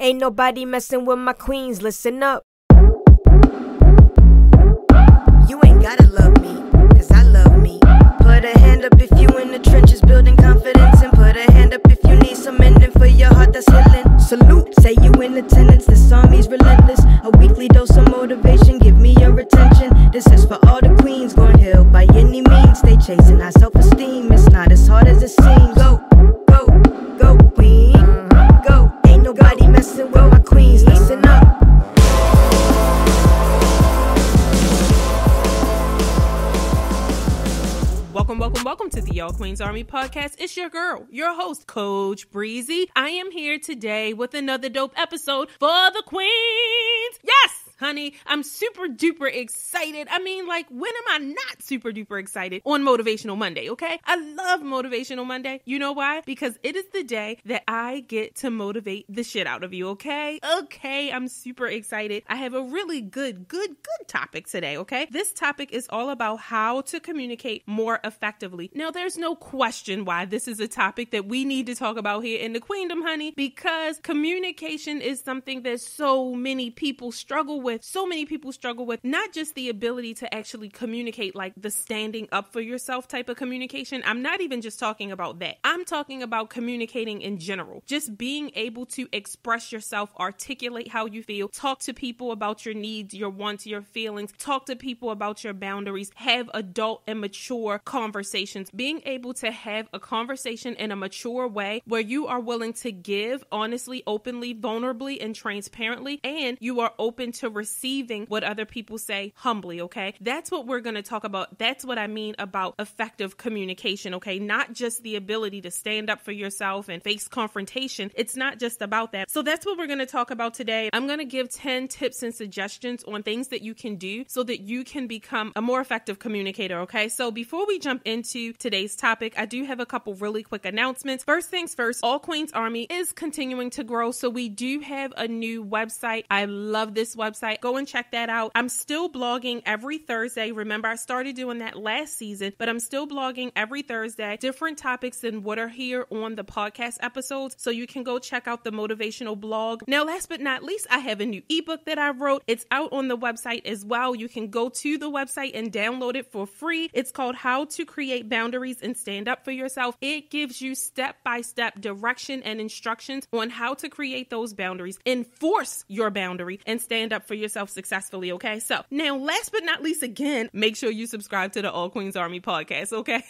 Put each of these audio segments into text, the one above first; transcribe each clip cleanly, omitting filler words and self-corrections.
Ain't nobody messing with my queens, listen up. You ain't gotta love me, cause I love me. Put a hand up if you in the trenches building confidence, and put a hand up if you need some mending for your heart that's healing. Salute, say you in attendance, this army's relentless. A weekly dose of motivation, give me your attention. This is for all the queens, going heal by any means. Stay chasing high self-esteem, it's not as hard as it seems. Go, go, go queen, go. Ain't nobody messing with my queens, listen up. Welcome to the Y'all Queens Army podcast. It's your girl, your host, Coach Breezy. I am here today with another dope episode for the queens. Yes! Honey, I'm super duper excited. I mean, like, when am I not super duper excited on Motivational Monday, okay? I love Motivational Monday. You know why? Because it is the day that I get to motivate the shit out of you, okay? Okay, I'm super excited. I have a really good topic today, okay? This topic is all about how to communicate more effectively. Now, there's no question why this is a topic that we need to talk about here in the Queendom, honey, because communication is something that so many people struggle with. So many people struggle with not just the ability to actually communicate, like the standing up for yourself type of communication. I'm not even just talking about that. I'm talking about communicating in general. Just being able to express yourself, articulate how you feel, talk to people about your needs, your wants, your feelings, talk to people about your boundaries, have adult and mature conversations. Being able to have a conversation in a mature way where you are willing to give honestly, openly, vulnerably, and transparently, and you are open to receiving what other people say humbly, okay? That's what we're going to talk about. That's what I mean about effective communication, okay? Not just the ability to stand up for yourself and face confrontation. It's not just about that. So that's what we're going to talk about today. I'm going to give 10 tips and suggestions on things that you can do so that you can become a more effective communicator, okay? So before we jump into today's topic, I do have a couple really quick announcements. First things first, All Queens Army is continuing to grow, so we do have a new website. I love this website. Go and check that out. I'm still blogging every Thursday. Remember, I started doing that last season, but I'm still blogging every Thursday, different topics than what are here on the podcast episodes. So you can go check out the motivational blog. Now, last but not least, I have a new ebook that I wrote. It's out on the website as well. You can go to the website and download it for free. It's called How to Create Boundaries and Stand Up for Yourself. It gives you step-by-step direction and instructions on how to create those boundaries, enforce your boundary, and stand up for yourself successfully, okay? So now, last but not least, again, make sure you subscribe to the All Queens Army podcast, okay?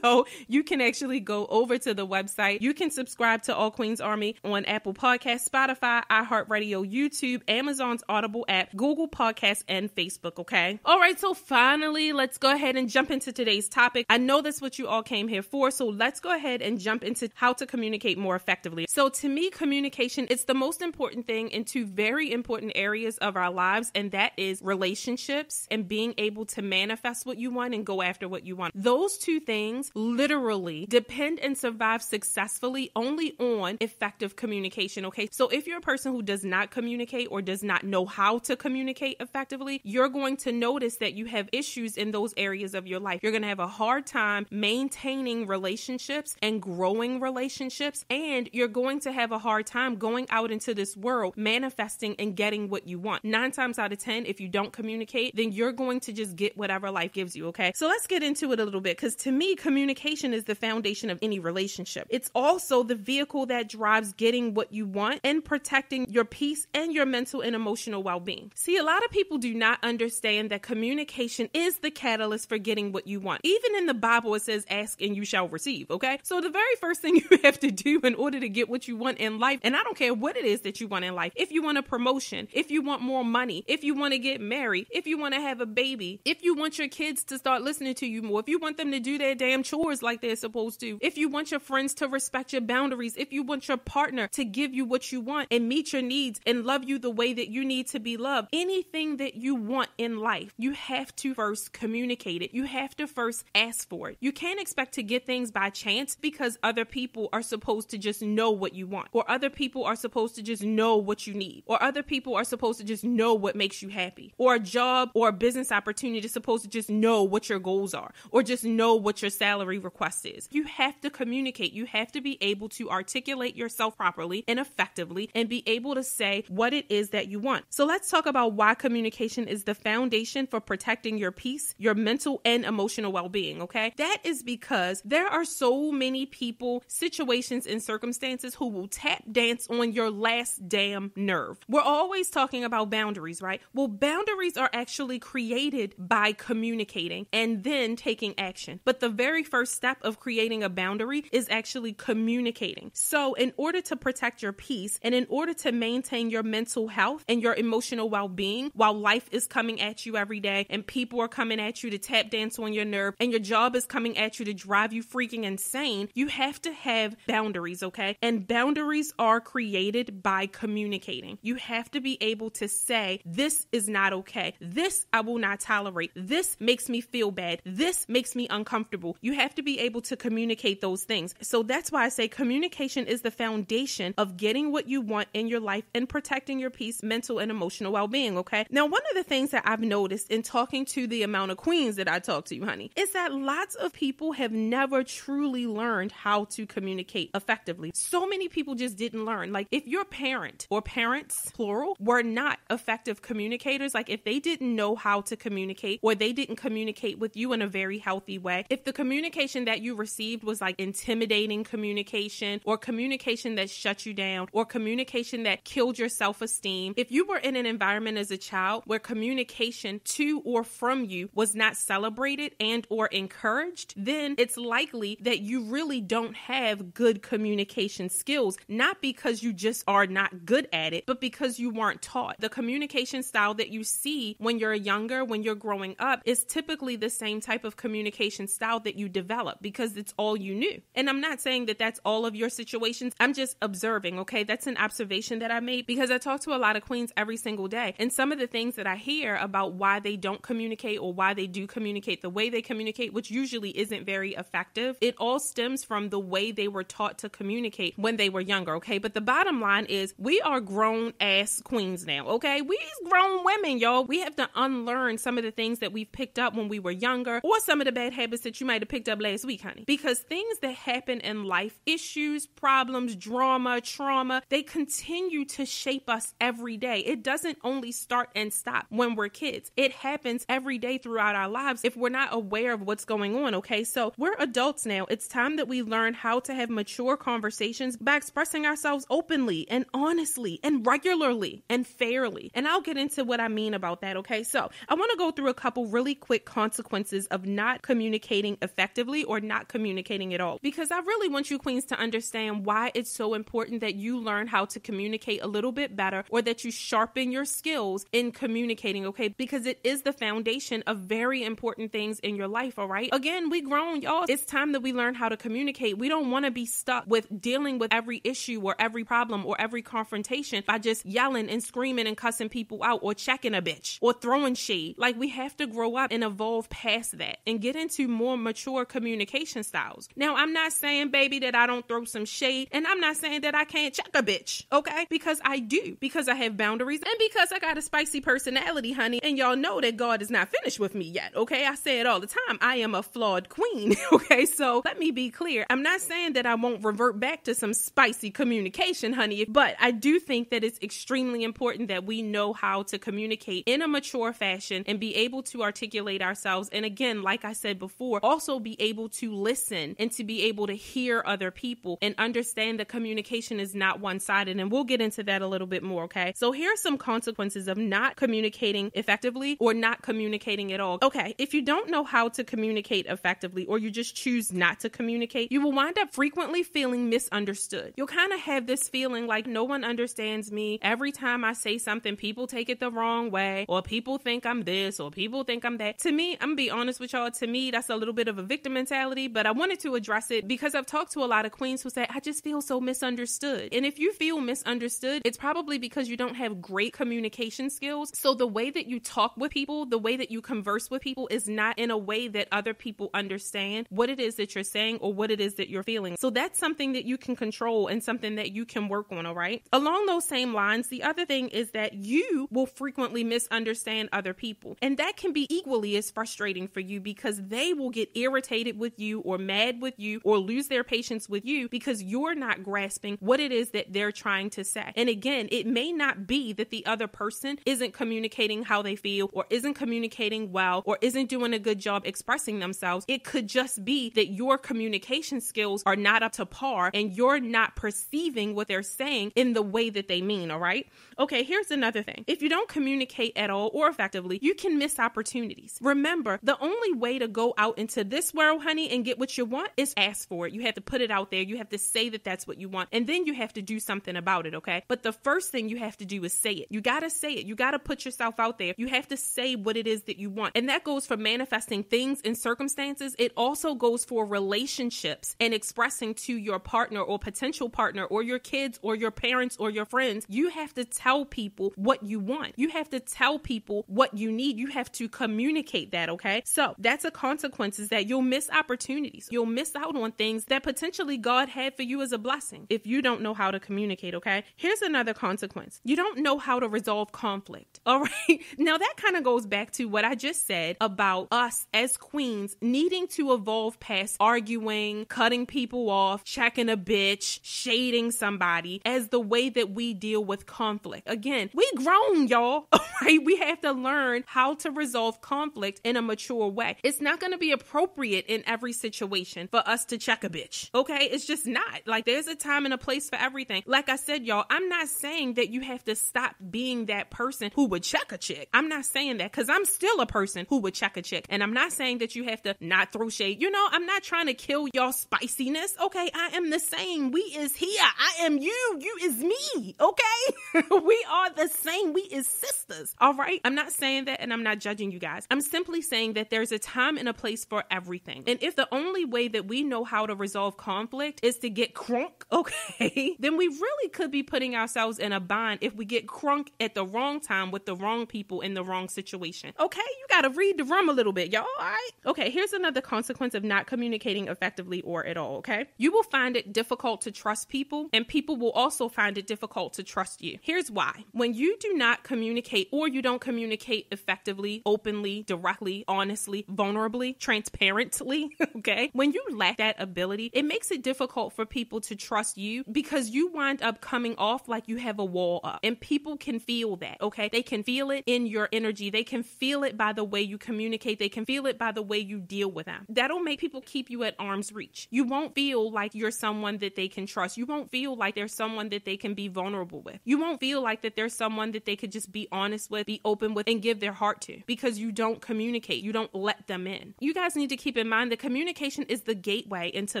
So you can actually go over to the website. You can subscribe to All Queens Army on Apple Podcasts, Spotify, iHeartRadio, YouTube, Amazon's Audible app, Google Podcasts, and Facebook, okay? All right, so finally, let's go ahead and jump into today's topic. I know that's what you all came here for, so let's go ahead and jump into how to communicate more effectively. So to me, communication is the most important thing in two very important areas of our lives, and that is relationships and being able to manifest what you want and go after what you want. Those two things literally depend and survive successfully only on effective communication, okay? So if you're a person who does not communicate or does not know how to communicate effectively, you're going to notice that you have issues in those areas of your life. You're going to have a hard time maintaining relationships and growing relationships, and you're going to have a hard time going out into this world manifesting and getting what you want. 9 times out of 10, if you don't communicate, then you're going to just get whatever life gives you, okay? So let's get into it a little bit, because to me, communication is the foundation of any relationship. It's also the vehicle that drives getting what you want and protecting your peace and your mental and emotional well-being. See, a lot of people do not understand that communication is the catalyst for getting what you want. Even in the Bible, it says, ask and you shall receive, okay? So the very first thing you have to do in order to get what you want in life, and I don't care what it is that you want in life, if you want a promotion, if you want more money, if you want to get married, if you want to have a baby, if you want your kids to start listening to you more, if you want them to do their damn chores like they're supposed to, if you want your friends to respect your boundaries, if you want your partner to give you what you want and meet your needs and love you the way that you need to be loved, anything that you want in life, you have to first communicate it. You have to first ask for it. You can't expect to get things by chance because other people are supposed to just know what you want, or other people are supposed to just know what you need, or other people are supposed to just know what makes you happy, or a job or a business opportunity is supposed to just know what your goals are, or just know what your salary request is. You have to communicate. You have to be able to articulate yourself properly and effectively and be able to say what it is that you want. So let's talk about why communication is the foundation for protecting your peace, your mental and emotional well-being, okay? That is because there are so many people, situations, and circumstances who will tap dance on your last damn nerve. We're always talking about boundaries, right? Well, boundaries are actually created by communicating and then taking action. But the very first step of creating a boundary is actually communicating. So in order to protect your peace and in order to maintain your mental health and your emotional well-being while life is coming at you every day and people are coming at you to tap dance on your nerve and your job is coming at you to drive you freaking insane, you have to have boundaries, okay? And boundaries are created by communicating. You have to be able to say, this is not okay. This I will not tolerate. This makes me feel bad. This makes me uncomfortable. You have to be able to communicate those things. So that's why I say communication is the foundation of getting what you want in your life and protecting your peace, mental and emotional well-being, okay? Now, one of the things that I've noticed in talking to the amount of queens that I talk to, honey, is that lots of people have never truly learned how to communicate effectively. So many people just didn't learn. Like if your parent or parents, plural, were not effective communicators, like if they didn't know how to communicate or they didn't communicate with you in a very healthy way, if the communication that you received was like intimidating communication or communication that shut you down or communication that killed your self-esteem, if you were in an environment as a child where communication to or from you was not celebrated and or encouraged, then it's likely that you really don't have good communication skills, not because you just are not good at it, but because you weren't taught. The communication style that you see when you're younger, when you're growing up, is typically the same type of communication style that you develop because it's all you knew. And I'm not saying that that's all of your situations. I'm just observing, okay? That's an observation that I made because I talk to a lot of queens every single day. And some of the things that I hear about why they don't communicate or why they do communicate the way they communicate, which usually isn't very effective, it all stems from the way they were taught to communicate when they were younger, okay? But the bottom line is we are grown ass queens now, okay? We grown women, y'all. We have to unlearn some of the things that we've picked up when we were younger or some of the bad habits that you might have picked up last week, honey. Because things that happen in life, issues, problems, drama, trauma, they continue to shape us every day. It doesn't only start and stop when we're kids. It happens every day throughout our lives if we're not aware of what's going on, okay? So we're adults now. It's time that we learn how to have mature conversations by expressing ourselves openly and honestly and regularly and fairly. And I'll get into what I mean about that, okay? So I want to go through a couple really quick consequences of not communicating effectively or not communicating at all, because I really want you queens to understand why it's so important that you learn how to communicate a little bit better or that you sharpen your skills in communicating, okay? Because it is the foundation of very important things in your life, all right? Again, we grown, y'all. It's time that we learn how to communicate. We don't want to be stuck with dealing with every issue or every problem or every confrontation by just yelling and screaming and cussing people out or checking a bitch or throwing shade. Like, we have to grow up and evolve past that and get into more mature communication styles. Now, I'm not saying, baby, that I don't throw some shade, and I'm not saying that I can't check a bitch, okay? Because I do, because I have boundaries and because I got a spicy personality, honey, and y'all know that God is not finished with me yet, okay? I say it all the time. I am a flawed queen, okay? So let me be clear. I'm not saying that I won't revert back to some spicy communication, honey, but I do think that it's extremely important that we know how to communicate in a mature fashion and be able to articulate ourselves. And again, like I said before, also be able to listen and to be able to hear other people and understand that communication is not one-sided. And we'll get into that a little bit more, okay? So here are some consequences of not communicating effectively or not communicating at all. Okay, if you don't know how to communicate effectively or you just choose not to communicate, you will wind up frequently feeling misunderstood. You'll kind of have this feeling like no one understands me. Every time I say something, people take it the wrong way, or people think I'm this, or people think I'm that. To me, I'm gonna be honest with y'all, to me, that's a little bit of a victim mentality, but I wanted to address it because I've talked to a lot of queens who say, I just feel so misunderstood. And if you feel misunderstood, it's probably because you don't have great communication skills. So the way that you talk with people, the way that you converse with people is not in a way that other people understand what it is that you're saying or what it is that you're feeling. So that's something that you can control and something that you can work on, all right? Along those same lines, the other thing is that you will frequently misunderstand other people. And that can be equally as frustrating for you because they will get irritated with you or mad with you or lose their patience with you because you're not grasping what it is that they're trying to say. And again, it may not be that the other person isn't communicating how they feel or isn't communicating well or isn't doing a good job expressing themselves. It could just be that your communication skills are not up to par and you're not perceiving what they're saying in the way that they mean, all right? Okay, here's another thing. If you don't communicate at all or effectively, you can miss opportunities. Remember, the only way to go out into this world, honey, and get what you want is ask for it. You have to put it out there. You have to say that that's what you want. And then you have to do something about it, okay? But the first thing you have to do is say it. You got to say it. You got to put yourself out there. You have to say what it is that you want. And that goes for manifesting things and circumstances. It also goes for relationships and expressing to your partner or potential partner or your kids or your parents or your friends. You have to tell people what you want. You have to tell people what you need. You have to communicate that, okay? So that's a consequence is that you'll miss opportunities. You'll miss out on things that potentially God had for you as a blessing if you don't know how to communicate, okay? Here's another consequence. You don't know how to resolve conflict, all right? Now that kind of goes back to what I just said about us as queens needing to evolve past arguing, cutting people off, checking a bitch, shading somebody as the way that we deal with conflict. Again, we grown, y'all, all right? We have to learn how to resolve conflict in a mature way. It's not going to be appropriate in every situation for us to check a bitch, okay? It's just not. Like, there's a time and a place for everything. Like I said, y'all, I'm not saying that you have to stop being that person who would check a chick. I'm not saying that because I'm still a person who would check a chick. And I'm not saying that you have to not throw shade. You know, I'm not trying to kill y'all spiciness, okay? I am the same. We is here. I am you. You is me, okay? We are the same. We is sisters, all right? I'm not saying that and I'm not judging you guys. I'm simply saying that there's a time and a place for everything. And if the only way that we know how to resolve conflict is to get crunk, okay, then we really could be putting ourselves in a bind if we get crunk at the wrong time with the wrong people in the wrong situation. Okay, you got to read the room a little bit, y'all, all right? Okay, here's another consequence of not communicating effectively or at all, okay? You will find it difficult to trust people, and people will also find it difficult to trust you. Here's why. When you do not communicate or you don't communicate effectively, openly, directly, honestly, vulnerably, transparently, okay? When you lack that ability, it makes it difficult for people to trust you because you wind up coming off like you have a wall up, and people can feel that, okay? They can feel it in your energy. They can feel it by the way you communicate. They can feel it by the way you deal with them. That'll make people keep you at arm's reach. You won't feel like you're someone that they can trust. You won't feel like there's someone that they can be vulnerable with. You won't feel like that there's someone that they could just be honest with, be open with, and give their heart to because you don't communicate. You don't let them in. You guys need to keep in mind that communication is the gateway into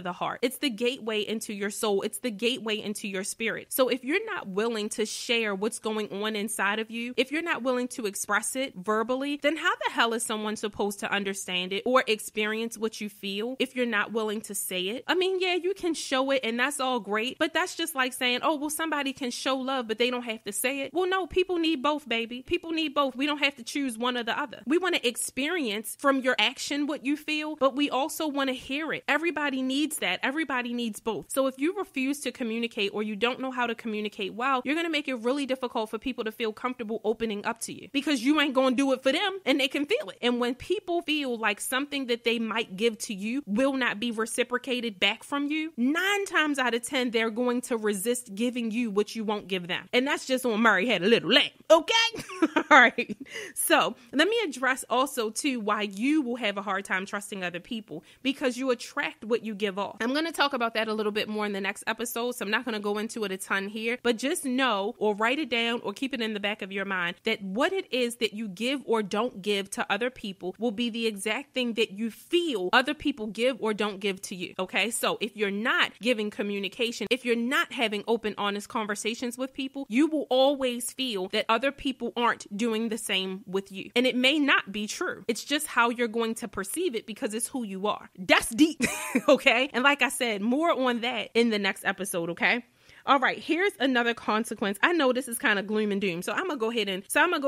the heart. It's the gateway into your soul. It's the gateway into your spirit. So if you're not willing to share what's going on inside of you, if you're not willing to express it verbally, then how the hell is someone supposed to understand it or experience what you feel if you're not willing to say it? I mean, yeah, you can show it and that's all great, but that's just like saying, oh, well, somebody can show love, but they don't have to say it. Well, no, people need both, baby. People need both. We don't have to choose one or the other. We want to experience from your action what you feel, but we also want to hear it. Everybody needs that. Everybody needs both. So if you refuse to communicate or you don't know how to communicate well, you're going to make it really difficult for people to feel comfortable opening up to you because you ain't going to do it for them and they can feel it. And when people feel like something that they might give to you will not be reciprocated back from you, 9 times out of 10, they're going to resist giving you what you won't give them. And that's just on Murray Had a Little Lamb. Okay? All right. So let me address also too why you will have a hard time trusting other people because you attract what you give off. I'm going to talk about that a little bit more in the next episode, so I'm not going to go into it a ton here, but just know or write it down or keep it in the back of your mind that what it is that you give or don't give to other people will be the exact thing that you feel other people give or don't give to you. Okay? So if you're not giving communication, if you're not having open, honest conversations with people, you will always feel that other people aren't doing the same with you. And it may not be true. It's just how you're going to perceive it because it's who you are. That's deep. Okay? And like I said, more on that in the next episode. Okay? All right, here's another consequence. I know this is kind of gloom and doom, so I'm gonna go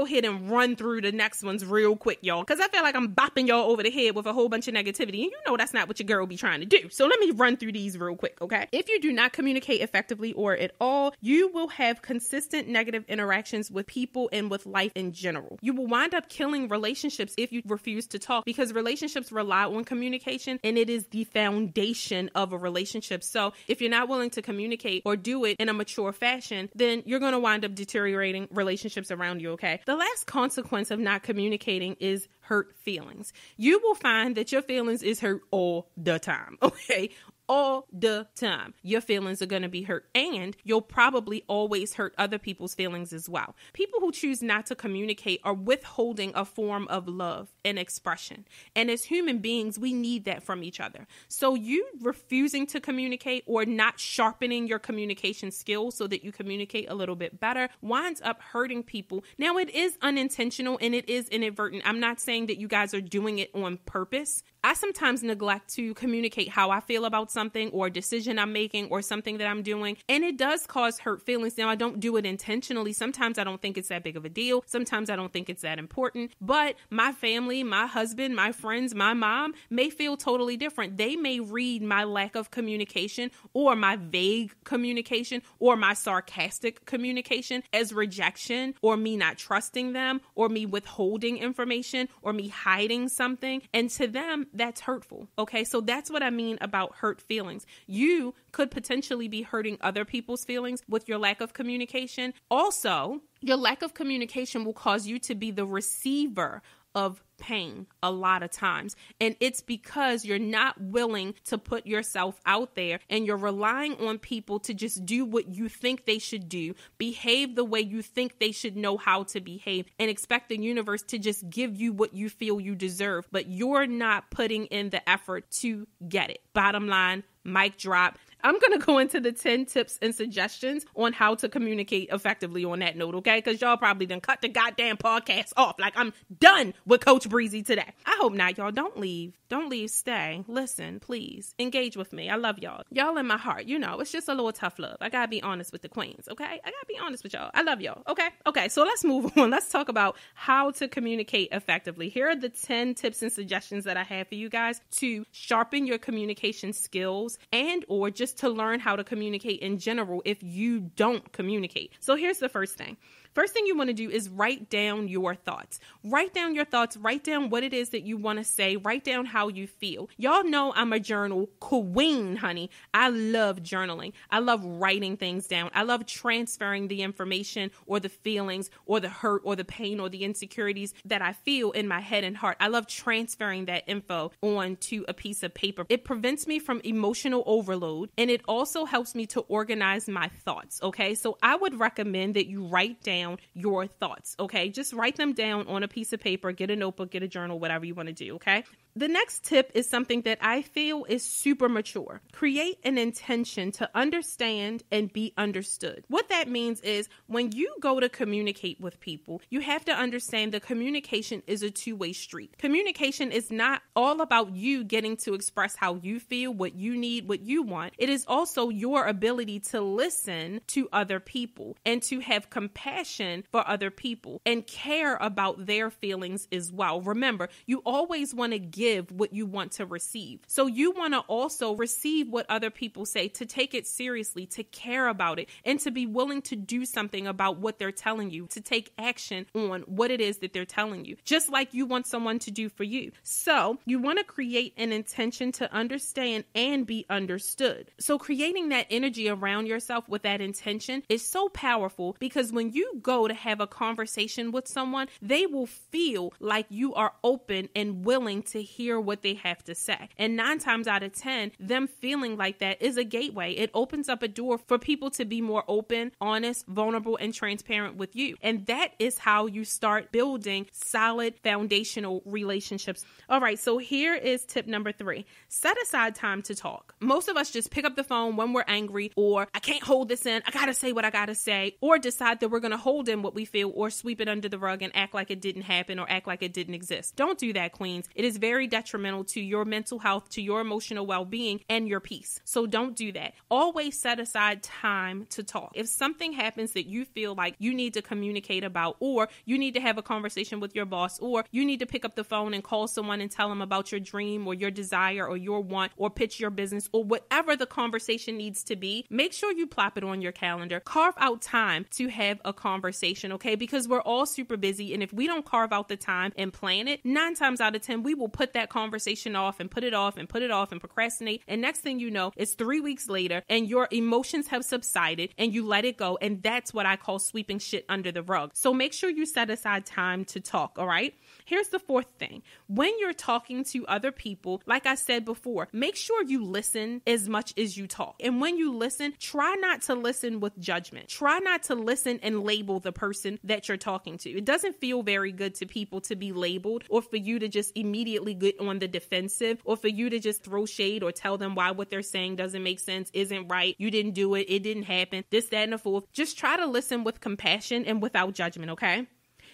ahead and run through the next ones real quick, y'all, because I feel like I'm bopping y'all over the head with a whole bunch of negativity, and you know that's not what your girl be trying to do. So let me run through these real quick, okay? If you do not communicate effectively or at all, you will have consistent negative interactions with people and with life in general. You will wind up killing relationships if you refuse to talk, because relationships rely on communication, and it is the foundation of a relationship. So if you're not willing to communicate or do it in a mature fashion, then you're going to wind up deteriorating relationships around you, okay? The last consequence of not communicating is hurt feelings. You will find that your feelings is hurt all the time, okay? All the time. Your feelings are going to be hurt, and you'll probably always hurt other people's feelings as well. People who choose not to communicate are withholding a form of love and expression. And as human beings, we need that from each other. So you refusing to communicate or not sharpening your communication skills so that you communicate a little bit better winds up hurting people. Now, it is unintentional and it is inadvertent. I'm not saying that you guys are doing it on purpose. I sometimes neglect to communicate how I feel about something or a decision I'm making or something that I'm doing, and it does cause hurt feelings. Now, I don't do it intentionally. Sometimes I don't think it's that big of a deal. Sometimes I don't think it's that important, but my family, my husband, my friends, my mom may feel totally different. They may read my lack of communication or my vague communication or my sarcastic communication as rejection or me not trusting them or me withholding information or me hiding something. And to them, that's hurtful. Okay, so that's what I mean about hurt feelings. You could potentially be hurting other people's feelings with your lack of communication. Also, your lack of communication will cause you to be the receiver of pain a lot of times. And it's because you're not willing to put yourself out there and you're relying on people to just do what you think they should do, behave the way you think they should know how to behave, and expect the universe to just give you what you feel you deserve. But you're not putting in the effort to get it. Bottom line, mic drop. I'm going to go into the 10 tips and suggestions on how to communicate effectively on that note, okay? Because y'all probably done cut the goddamn podcast off. Like, I'm done with Coach Breezy today. I hope not, y'all. Don't leave. Don't leave. Stay. Listen, please. Engage with me. I love y'all. Y'all in my heart. You know, it's just a little tough love. I got to be honest with the queens, okay? I got to be honest with y'all. I love y'all, okay? Okay, so let's move on. Let's talk about how to communicate effectively. Here are the 10 tips and suggestions that I have for you guys to sharpen your communication skills and or just to learn how to communicate in general if you don't communicate. So here's the first thing. First thing you want to do is write down your thoughts. Write down your thoughts. Write down what it is that you want to say. Write down how you feel. Y'all know I'm a journal queen, honey. I love journaling. I love writing things down. I love transferring the information or the feelings or the hurt or the pain or the insecurities that I feel in my head and heart. I love transferring that info onto a piece of paper. It prevents me from emotional overload, and it also helps me to organize my thoughts, okay? So I would recommend that you write down your thoughts, okay? Just write them down on a piece of paper, get a notebook, get a journal, whatever you want to do, okay? The next tip is something that I feel is super mature. Create an intention to understand and be understood. What that means is when you go to communicate with people, you have to understand that communication is a two-way street. Communication is not all about you getting to express how you feel, what you need, what you want. It is also your ability to listen to other people and to have compassion for other people and care about their feelings as well. Remember, you always want to give what you want to receive. So you want to also receive what other people say, to take it seriously, to care about it, and to be willing to do something about what they're telling you, to take action on what it is that they're telling you, just like you want someone to do for you. So you want to create an intention to understand and be understood. So creating that energy around yourself with that intention is so powerful, because when you go to have a conversation with someone, they will feel like you are open and willing to hear what they have to say. And 9 times out of 10, them feeling like that is a gateway. It opens up a door for people to be more open, honest, vulnerable, and transparent with you. And that is how you start building solid foundational relationships. All right, so here is tip number 3. Set aside time to talk. Most of us just pick up the phone when we're angry, or I can't hold this in, I gotta say what I gotta say, or decide that we're gonna hold in what we feel or sweep it under the rug and act like it didn't happen or act like it didn't exist. Don't do that, queens. It is very very detrimental to your mental health, to your emotional well-being, and your peace. So don't do that. Always set aside time to talk. If something happens that you feel like you need to communicate about, or you need to have a conversation with your boss, or you need to pick up the phone and call someone and tell them about your dream or your desire or your want, or pitch your business, or whatever the conversation needs to be, make sure you plop it on your calendar. Carve out time to have a conversation, okay? Because we're all super busy, and if we don't carve out the time and plan it, 9 times out of 10, we will put that conversation off and put it off and put it off and procrastinate. And next thing you know, it's 3 weeks later and your emotions have subsided and you let it go. And that's what I call sweeping shit under the rug. So make sure you set aside time to talk, all right? Here's the 4th thing. When you're talking to other people, like I said before, make sure you listen as much as you talk. And when you listen, try not to listen with judgment. Try not to listen and label the person that you're talking to. It doesn't feel very good to people to be labeled, or for you to just immediately get on the defensive, or for you to just throw shade or tell them why what they're saying doesn't make sense, isn't right, you didn't do it, it didn't happen, this, that, and the fourth. Just try to listen with compassion and without judgment, okay?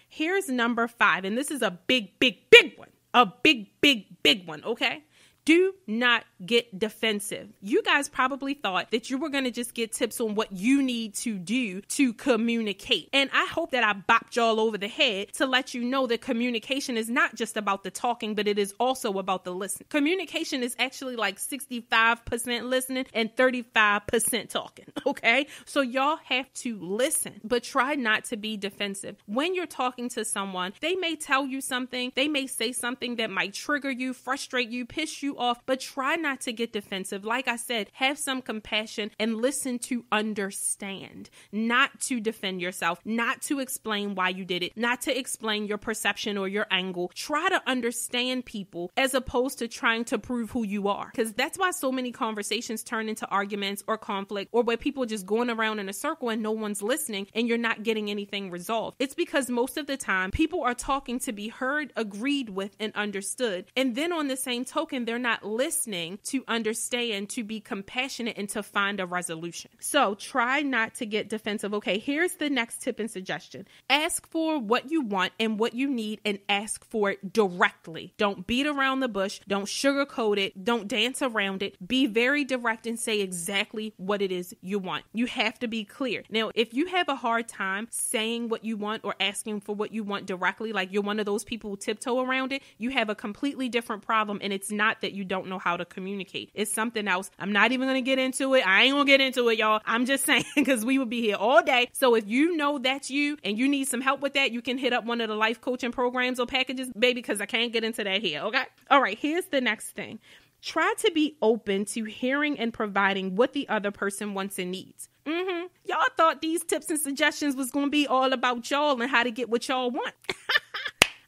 Here's number 5, and this is a big, big, big one. A big, big, big one, okay? Do not get defensive. You guys probably thought that you were going to just get tips on what you need to do to communicate. And I hope that I bopped y'all over the head to let you know that communication is not just about the talking, but it is also about the listening. Communication is actually like 65% listening and 35% talking, okay? So y'all have to listen, but try not to be defensive. When you're talking to someone, they may tell you something, they may say something that might trigger you, frustrate you, piss you off, but try not to get defensive. Like I said, have some compassion and listen to understand, not to defend yourself, not to explain why you did it, not to explain your perception or your angle. Try to understand people as opposed to trying to prove who you are, because that's why so many conversations turn into arguments or conflict, or where people are just going around in a circle and no one's listening and you're not getting anything resolved. It's because most of the time people are talking to be heard, agreed with, and understood. And then on the same token, they're not listening to understand, to be compassionate, and to find a resolution. So try not to get defensive. Okay, here's the next tip and suggestion. Ask for what you want and what you need, and ask for it directly. Don't beat around the bush. Don't sugarcoat it. Don't dance around it. Be very direct and say exactly what it is you want. You have to be clear. Now, if you have a hard time saying what you want or asking for what you want directly, like you're one of those people who tiptoe around it, you have a completely different problem, and it's not that you don't know how to communicate. It's something else. I'm not even going to get into it. I ain't going to get into it, y'all. I'm just saying, because we would be here all day. So if you know that's you and you need some help with that, you can hit up one of the life coaching programs or packages, baby, because I can't get into that here, okay? All right, here's the next thing. Try to be open to hearing and providing what the other person wants and needs. Y'all thought these tips and suggestions was going to be all about y'all and how to get what y'all want.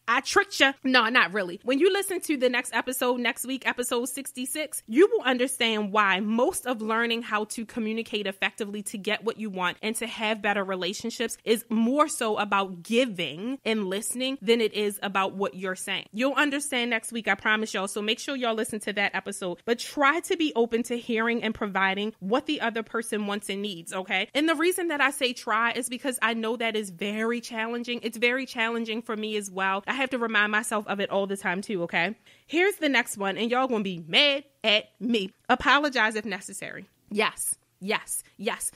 I tricked you. No, not really. When you listen to the next episode, next week, episode 66, you will understand why most of learning how to communicate effectively to get what you want and to have better relationships is more so about giving and listening than it is about what you're saying. You'll understand next week, I promise y'all. So make sure y'all listen to that episode, but try to be open to hearing and providing what the other person wants and needs, okay? And the reason that I say try is because I know that is very challenging. It's very challenging for me as well. I have to remind myself of it all the time too, okay? Here's the next one, and y'all gonna be mad at me. Apologize if necessary. Yes.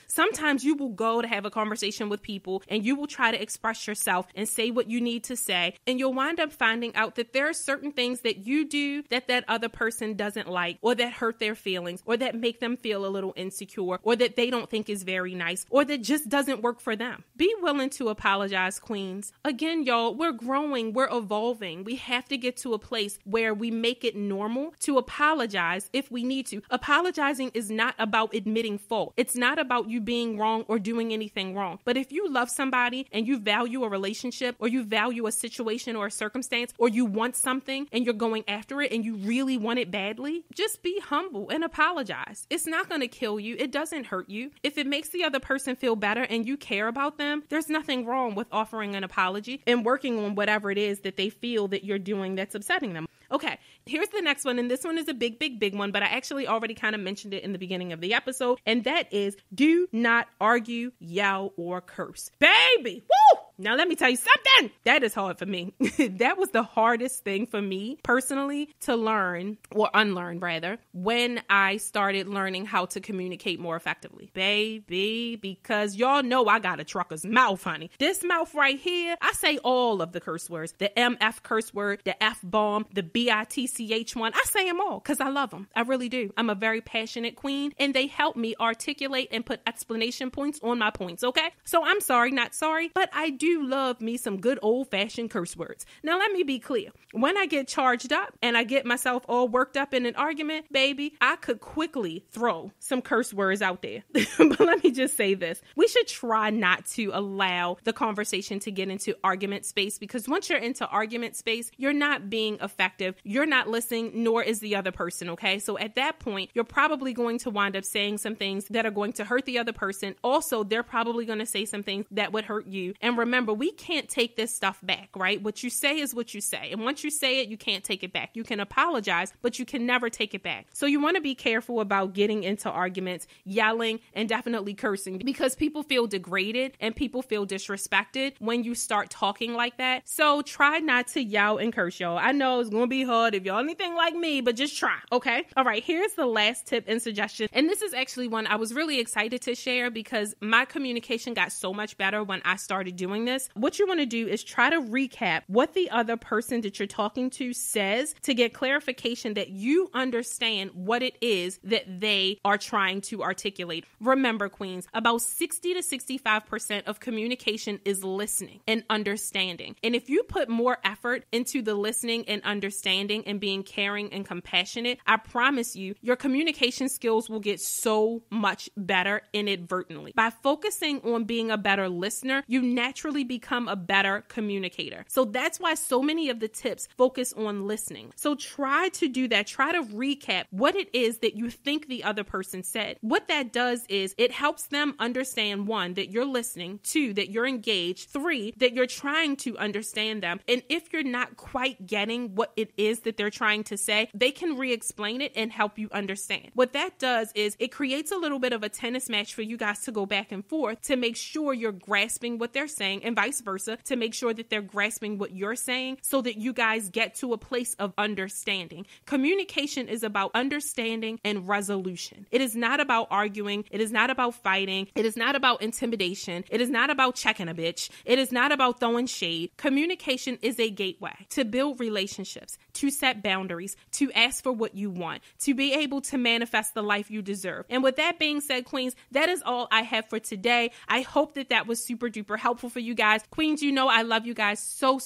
Sometimes you will go to have a conversation with people and you will try to express yourself and say what you need to say. And you'll wind up finding out that there are certain things that you do that other person doesn't like, or that hurt their feelings, or that make them feel a little insecure, or that they don't think is very nice, or that just doesn't work for them. Be willing to apologize, queens. Again, y'all, we're growing, we're evolving. We have to get to a place where we make it normal to apologize if we need to. Apologizing is not about admitting fault. It's not about you being wrong or doing anything wrong. But if you love somebody and you value a relationship, or you value a situation or a circumstance, or you want something and you're going after it and you really want it badly, just be humble and apologize. It's not going to kill you. It doesn't hurt you. If it makes the other person feel better and you care about them, there's nothing wrong with offering an apology and working on whatever it is that they feel that you're doing that's upsetting them. Okay, here's the next one, and this one is a big one, but I actually already kind of mentioned it in the beginning of the episode, and that is do not argue, yell, or curse. Baby, woo! Now, let me tell you something. That is hard for me. That was the hardest thing for me personally to learn, or unlearn rather, when I started learning how to communicate more effectively. Baby, because y'all know I got a trucker's mouth, honey. This mouth right here, I say all of the curse words, the MF curse word, the F-bomb, the BITCH one. I say them all because I love them. I really do. I'm a very passionate queen, and they help me articulate and put explanation points on my points, okay? So I'm sorry, not sorry, but I do love me some good old-fashioned curse words. Now, let me be clear. When I get charged up and I get myself all worked up in an argument, baby, I could quickly throw some curse words out there. But let me just say this. We should try not to allow the conversation to get into argument space, because once you're into argument space, you're not being effective. You're not listening, nor is the other person, okay? So at that point, you're probably going to wind up saying some things that are going to hurt the other person. Also, they're probably going to say some things that would hurt you. And remember, we can't take this stuff back, right? What you say is what you say. And once you say it, you can't take it back. You can apologize, but you can never take it back. So you want to be careful about getting into arguments, yelling, and definitely cursing, because people feel degraded and people feel disrespected when you start talking like that. So try not to yell and curse, y'all. I know it's going to be hard if y'all anything like me, but just try, okay? All right, here's the last tip and suggestion. And this is actually one I was really excited to share because my communication got so much better when I started doing this. What you want to do is try to recap what the other person that you're talking to says to get clarification that you understand what it is that they are trying to articulate. Remember, queens, about 60 to 65% of communication is listening and understanding. And if you put more effort into the listening and understanding and being caring and compassionate, I promise you, your communication skills will get so much better inadvertently. By focusing on being a better listener, you naturally become a better communicator. So that's why so many of the tips focus on listening. So try to do that. Try to recap what it is that you think the other person said. What that does is it helps them understand, one, that you're listening, two, that you're engaged, three, that you're trying to understand them. And if you're not quite getting what it is that they're trying to say, they can re-explain it and help you understand. What that does is it creates a little bit of a tennis match for you guys to go back and forth to make sure you're grasping what they're saying, and vice versa, to make sure that they're grasping what you're saying, so that you guys get to a place of understanding. Communication is about understanding and resolution. It is not about arguing. It is not about fighting. It is not about intimidation. It is not about checking a bitch. It is not about throwing shade. Communication is a gateway to build relationships, to set boundaries, to ask for what you want, to be able to manifest the life you deserve. And with that being said, queens, that is all I have for today. I hope that that was super duper helpful for you guys. Queens, you know I love you guys so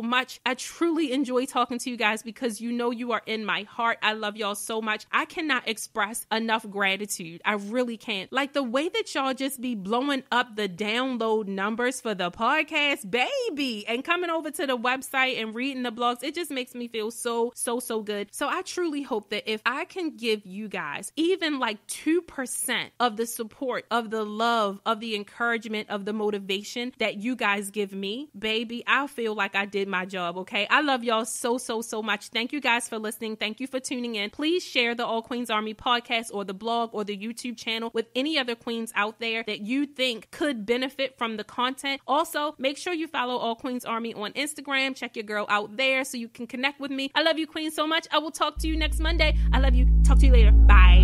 much. I truly enjoy talking to you guys because you know you are in my heart. I love y'all so much. I cannot express enough gratitude. I really can't. Like the way that y'all just be blowing up the download numbers for the podcast, baby, and coming over to the website and reading the blogs, it just makes me feel so good. So I truly hope that if I can give you guys even like 2% of the support, of the love, of the encouragement, of the motivation that you guys give me, baby, I'll feel like I did my job, okay? I love y'all so much. Thank you guys for listening. Thank you for tuning in. Please share the All Queens Army podcast or the blog or the YouTube channel with any other queens out there that you think could benefit from the content. Also, make sure you follow All Queens Army on Instagram. Check your girl out there so you can connect with me. I love you, queens, so much. I will talk to you next Monday. I love you. Talk to you later. Bye.